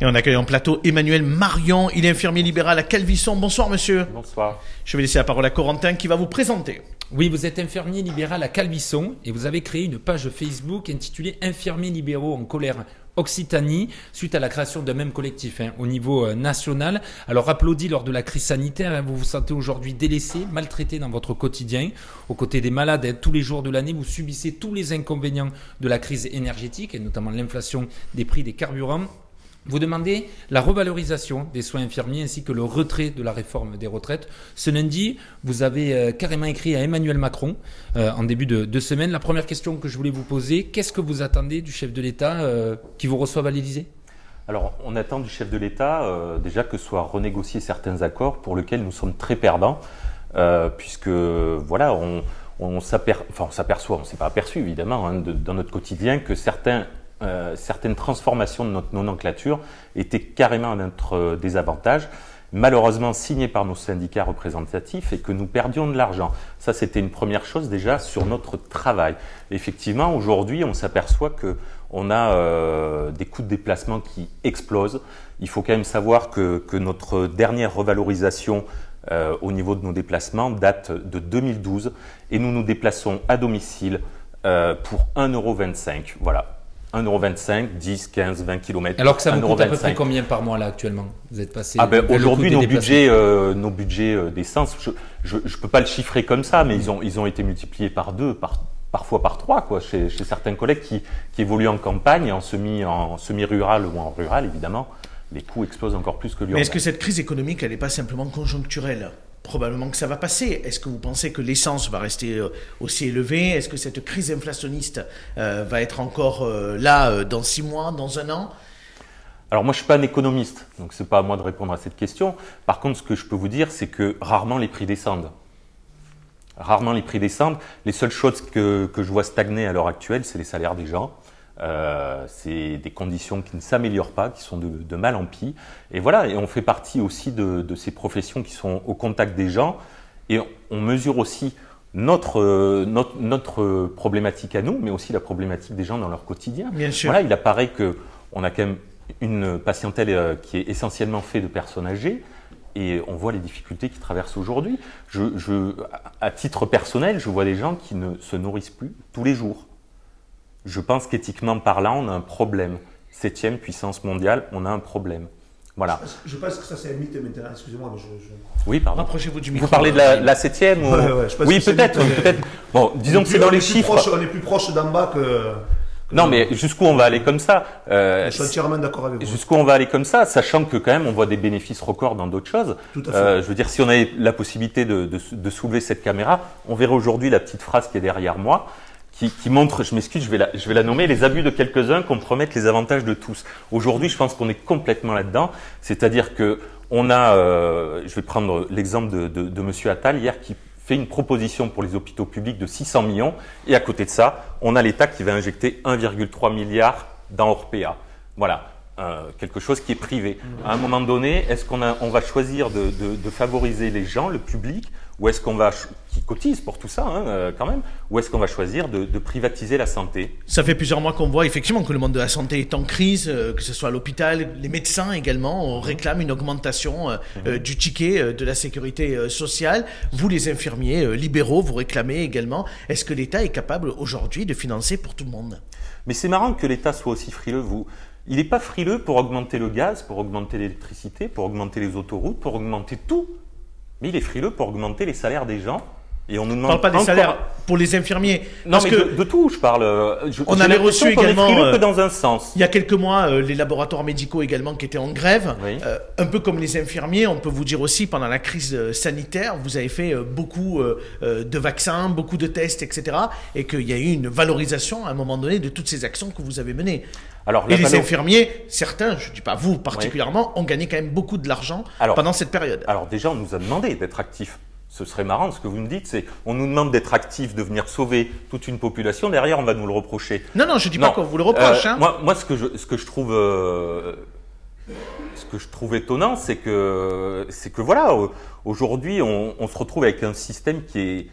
Et on accueille en plateau Emmanuel Marion, il est infirmier libéral à Calvisson. Bonsoir monsieur. Bonsoir. Je vais laisser la parole à Corentin qui va vous présenter. Oui, vous êtes infirmier libéral à Calvisson et vous avez créé une page Facebook intitulée Infirmiers libéraux en colère Occitanie, suite à la création d'un même collectif au niveau national. Alors applaudi lors de la crise sanitaire, vous vous sentez aujourd'hui délaissé, maltraité dans votre quotidien, aux côtés des malades tous les jours de l'année. Vous subissez tous les inconvénients de la crise énergétique et notamment l'inflation des prix des carburants. Vous demandez la revalorisation des soins infirmiers ainsi que le retrait de la réforme des retraites. Ce lundi, vous avez carrément écrit à Emmanuel Macron en début de semaine. La première question que je voulais vous poser, qu'est-ce que vous attendez du chef de l'État qui vous reçoive à l'Élysée ? Alors, on attend du chef de l'État déjà que soient renégociés certains accords pour lesquels nous sommes très perdants, puisque voilà, on s'aperçoit, on ne s'est pas aperçu évidemment dans notre quotidien que certaines transformations de notre nomenclature étaient carrément à notre désavantage, malheureusement signées par nos syndicats représentatifs et que nous perdions de l'argent. Ça, c'était une première chose déjà sur notre travail. Effectivement, aujourd'hui, on s'aperçoit qu'on a des coûts de déplacement qui explosent. Il faut quand même savoir que notre dernière revalorisation au niveau de nos déplacements date de 2012 et nous nous déplaçons à domicile pour 1,25 €. Voilà. 1,25 €, 10, 15, 20 km. Alors que ça vous coûte à peu près combien par mois là actuellement ? Vous êtes passé. Aujourd'hui, nos budgets d'essence, je ne peux pas le chiffrer comme ça, mais ils ont été multipliés par 2, parfois par 3, quoi, chez certains collègues qui évoluent en campagne, en semi-rural ou en rural, évidemment. Les coûts explosent encore plus que l'urbain. Mais est-ce que cette crise économique, elle n'est pas simplement conjoncturelle ? Probablement que ça va passer. Est-ce que vous pensez que l'essence va rester aussi élevée ? Est-ce que cette crise inflationniste va être encore là dans 6 mois, dans 1 an ? Alors moi, je ne suis pas un économiste, donc ce n'est pas à moi de répondre à cette question. Par contre, ce que je peux vous dire, c'est que rarement les prix descendent. Rarement les prix descendent. Les seules choses que je vois stagner à l'heure actuelle, c'est les salaires des gens. C'est des conditions qui ne s'améliorent pas, qui sont de mal en pis. Et voilà, et on fait partie aussi de ces professions qui sont au contact des gens. Et on mesure aussi notre problématique à nous, mais aussi la problématique des gens dans leur quotidien. Bien sûr. Voilà, il apparaît qu'on a quand même une patientèle qui est essentiellement faite de personnes âgées. Et on voit les difficultés qu'ils traversent aujourd'hui. À titre personnel, je vois des gens qui ne se nourrissent plus tous les jours. Je pense qu'éthiquement parlant, on a un problème. 7e puissance mondiale, on a un problème. Voilà. Je pense que ça c'est un mythe maintenant, excusez-moi, mais Oui, pardon. Rapprochez-vous du micro. Vous parlez de la 7e ou... Ouais, oui, peut-être. Bon, disons que c'est dans les chiffres. On est plus proche d'en bas que... Non, mais jusqu'où on va aller comme ça Je suis entièrement d'accord avec vous. Jusqu'où on va aller comme ça, sachant que quand même on voit des bénéfices records dans d'autres choses. Tout à fait. Je veux dire, si on avait la possibilité de soulever cette caméra, on verrait aujourd'hui la petite phrase qui est derrière moi, qui montre, je m'excuse, je vais la nommer, les abus de quelques-uns compromettent les avantages de tous. Aujourd'hui, je pense qu'on est complètement là-dedans, c'est-à-dire que on a, je vais prendre l'exemple de Monsieur Attal hier qui fait une proposition pour les hôpitaux publics de 600 millions et à côté de ça, on a l'État qui va injecter 1,3 milliard dans Orpea. Voilà. Quelque chose qui est privé. À un moment donné, est-ce qu'on va choisir de favoriser les gens, le public, ou est-ce qu'on va, qui cotise pour tout ça quand même, ou est-ce qu'on va choisir de privatiser la santé ? Ça fait plusieurs mois qu'on voit effectivement que le monde de la santé est en crise, que ce soit à l'hôpital, les médecins également, on réclame une augmentation du ticket de la sécurité sociale. Vous, les infirmiers libéraux, vous réclamez également. Est-ce que l'État est capable aujourd'hui de financer pour tout le monde ? Mais c'est marrant que l'État soit aussi frileux, Il n'est pas frileux pour augmenter le gaz, pour augmenter l'électricité, pour augmenter les autoroutes, pour augmenter tout. Mais il est frileux pour augmenter les salaires des gens. Et on nous demande. Je ne parle pas des salaires pour les infirmiers. Non, mais de tout, je parle. On avait reçu également. On est frileux que dans un sens. Il y a quelques mois, les laboratoires médicaux également qui étaient en grève. Oui. Un peu comme les infirmiers, on peut vous dire aussi, pendant la crise sanitaire, vous avez fait beaucoup de vaccins, beaucoup de tests, etc. Et qu'il y a eu une valorisation à un moment donné de toutes ces actions que vous avez menées. Alors, et les infirmiers, certains, je ne dis pas vous particulièrement, ont gagné quand même beaucoup de l'argent pendant cette période. Alors déjà, on nous a demandé d'être actifs. Ce serait marrant, ce que vous me dites, c'est on nous demande d'être actifs, de venir sauver toute une population, derrière on va nous le reprocher. Non, je ne dis pas qu'on vous le reproche. Moi, ce que je trouve étonnant, c'est que voilà, aujourd'hui on se retrouve avec un système qui est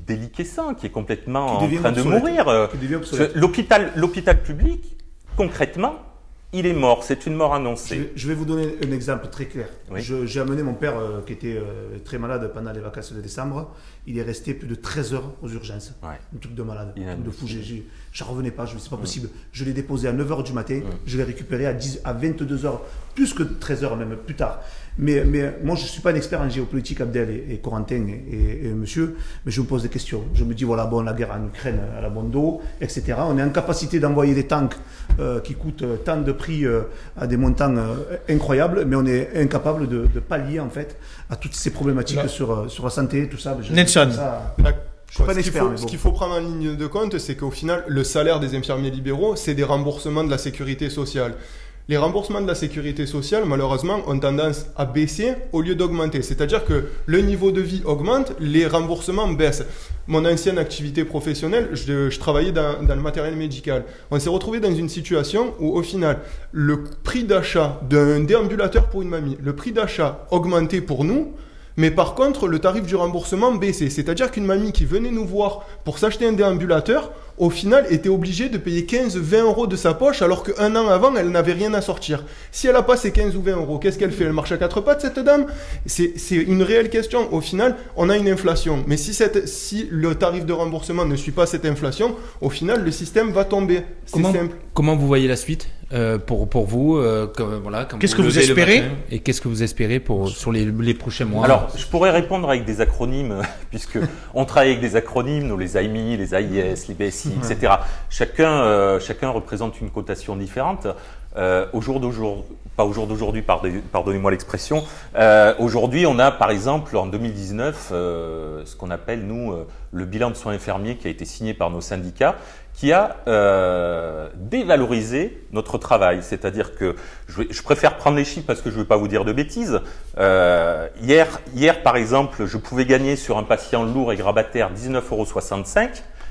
déliquescent, qui est complètement en train de mourir. L'hôpital public, concrètement, il est mort, c'est une mort annoncée. Je vais vous donner un exemple très clair. Oui. J'ai amené mon père qui était très malade pendant les vacances de décembre. Il est resté plus de 13 heures aux urgences. Ouais. Un truc de malade, un truc de fou. J'en revenais pas, c'est pas possible. Je l'ai déposé à 9h du matin, je l'ai récupéré à 22h, plus que 13h même, plus tard. Mais moi, je ne suis pas un expert en géopolitique, Abdel et Corentin et monsieur, mais je me pose des questions. Je me dis, voilà, bon, la guerre en Ukraine, elle a bon dos, etc. On est en capacité d'envoyer des tanks qui coûtent tant de prix à des montants incroyables, mais on est incapable de pallier, en fait, à toutes ces problématiques sur la santé, tout ça. Nelson. Je suis pas un expert, mais bon. Ce qu'il faut prendre en ligne de compte, c'est qu'au final, le salaire des infirmiers libéraux, c'est des remboursements de la sécurité sociale. Les remboursements de la sécurité sociale, malheureusement, ont tendance à baisser au lieu d'augmenter. C'est-à-dire que le niveau de vie augmente, les remboursements baissent. Mon ancienne activité professionnelle, je travaillais dans le matériel médical. On s'est retrouvé dans une situation où, au final, le prix d'achat d'un déambulateur pour une mamie, le prix d'achat augmentait pour nous, mais par contre, le tarif du remboursement baissait. C'est-à-dire qu'une mamie qui venait nous voir pour s'acheter un déambulateur, au final, était obligée de payer 15-20 euros de sa poche, alors qu'un an avant, elle n'avait rien à sortir. Si elle n'a pas ces 15 ou 20 euros, qu'est-ce qu'elle fait? Elle marche à quatre pattes, cette dame? C'est une réelle question. Au final, on a une inflation. Mais si le tarif de remboursement ne suit pas cette inflation, au final, le système va tomber. C'est simple. Comment vous voyez la suite pour vous Qu'est-ce que vous espérez? Et qu'est-ce que vous espérez sur les prochains mois? Alors, je pourrais répondre avec des acronymes, puisque on travaille avec des acronymes, nous, les AMI, les AIS, les BSI, etc. Chacun représente une cotation différente. Pardonnez-moi l'expression. Aujourd'hui, on a par exemple en 2019 ce qu'on appelle nous le bilan de soins infirmiers qui a été signé par nos syndicats, qui a dévalorisé notre travail. C'est-à-dire que je préfère prendre les chiffres parce que je ne veux pas vous dire de bêtises. Hier, par exemple, je pouvais gagner sur un patient lourd et grabataire 19,65 €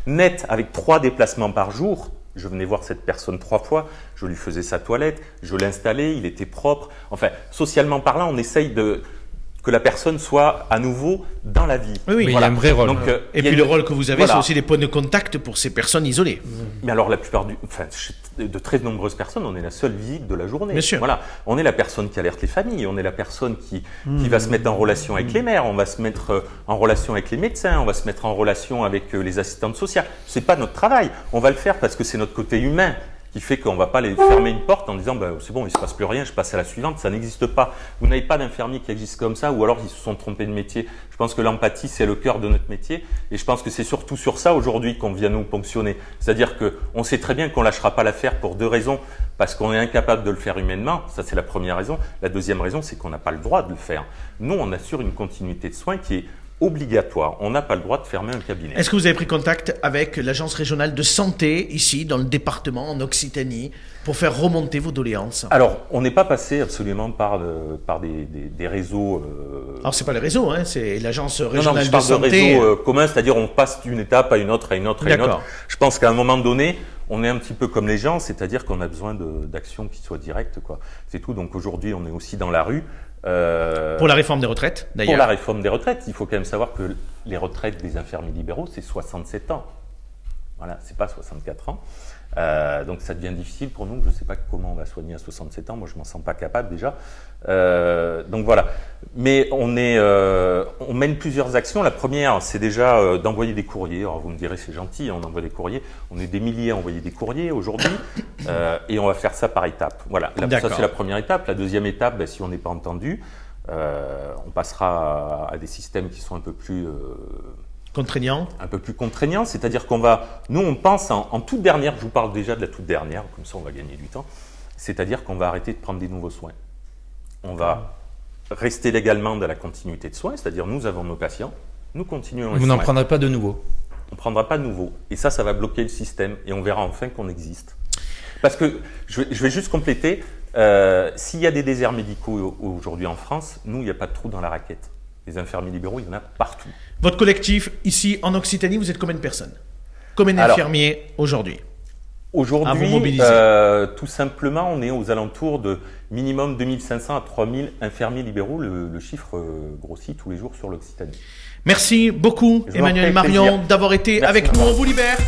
net avec 3 déplacements par jour. Je venais voir cette personne 3 fois, je lui faisais sa toilette, je l'installais, il était propre. Enfin, socialement parlant, on essaye que la personne soit à nouveau dans la vie. Oui, voilà. Il y a un vrai rôle. Donc, et puis le rôle que vous avez, voilà, c'est aussi les points de contact pour ces personnes isolées. Mais alors la plupart de très nombreuses personnes, on est la seule visite de la journée. Bien sûr. Voilà, on est la personne qui alerte les familles, on est la personne qui va se mettre en relation avec les maires, on va se mettre en relation avec les médecins, on va se mettre en relation avec les assistantes sociales. C'est pas notre travail, on va le faire parce que c'est notre côté humain qui fait qu'on ne va pas les fermer une porte en disant c'est bon, il ne se passe plus rien, je passe à la suivante. Ça n'existe pas. Vous n'avez pas d'infirmiers qui existent comme ça, ou alors ils se sont trompés de métier. Je pense que l'empathie, c'est le cœur de notre métier, et je pense que c'est surtout sur ça aujourd'hui qu'on vient nous ponctionner. C'est-à-dire qu'on sait très bien qu'on ne lâchera pas l'affaire pour 2 raisons, parce qu'on est incapable de le faire humainement. Ça, c'est la première raison. La deuxième raison, c'est qu'on n'a pas le droit de le faire. Nous, on assure une continuité de soins qui est obligatoire. On n'a pas le droit de fermer un cabinet. Est-ce que vous avez pris contact avec l'agence régionale de santé ici dans le département en Occitanie pour faire remonter vos doléances? Alors, on n'est pas passé absolument par des réseaux. Alors, c'est pas les réseaux, hein, c'est l'agence régionale je parle de santé. de réseaux communs, c'est-à-dire on passe d'une étape à une autre, à une autre, à une autre. Je pense qu'à un moment donné, on est un petit peu comme les gens, c'est-à-dire qu'on a besoin d'actions qui soient directes, quoi. C'est tout. Donc aujourd'hui, on est aussi dans la rue. Pour la réforme des retraites, d'ailleurs. Pour la réforme des retraites, il faut quand même savoir que les retraites des infirmiers libéraux, c'est 67 ans. Voilà, c'est pas 64 ans. Donc ça devient difficile pour nous. Je ne sais pas comment on va soigner à 67 ans. Moi, je m'en sens pas capable déjà. Donc voilà. Mais on mène plusieurs actions. La première, c'est déjà d'envoyer des courriers. Alors vous me direz, c'est gentil, on envoie des courriers. On est des milliers à envoyer des courriers aujourd'hui, et on va faire ça par étapes. Voilà. Ça c'est la première étape. La deuxième étape, si on n'est pas entendu, on passera à des systèmes qui sont un peu plus contraignant. Un peu plus contraignant, c'est-à-dire nous on pense en toute dernière, je vous parle déjà de la toute dernière, comme ça on va gagner du temps, c'est-à-dire qu'on va arrêter de prendre des nouveaux soins. On va rester légalement dans la continuité de soins, c'est-à-dire nous avons nos patients, nous continuons les soins. Vous n'en prendrez pas de nouveaux? On ne prendra pas de nouveaux. Et ça va bloquer le système et on verra enfin qu'on existe. Parce que, je vais juste compléter, s'il y a des déserts médicaux aujourd'hui en France, nous, il n'y a pas de trou dans la raquette. Les infirmiers libéraux, il y en a partout. Votre collectif, ici en Occitanie, vous êtes combien de personnes? Combien d'infirmiers aujourd'hui? Aujourd'hui, tout simplement, on est aux alentours de minimum 2500 à 3000 infirmiers libéraux. Le chiffre grossit tous les jours sur l'Occitanie. Merci beaucoup, Emmanuel Marion, d'avoir été avec nous. On vous libère.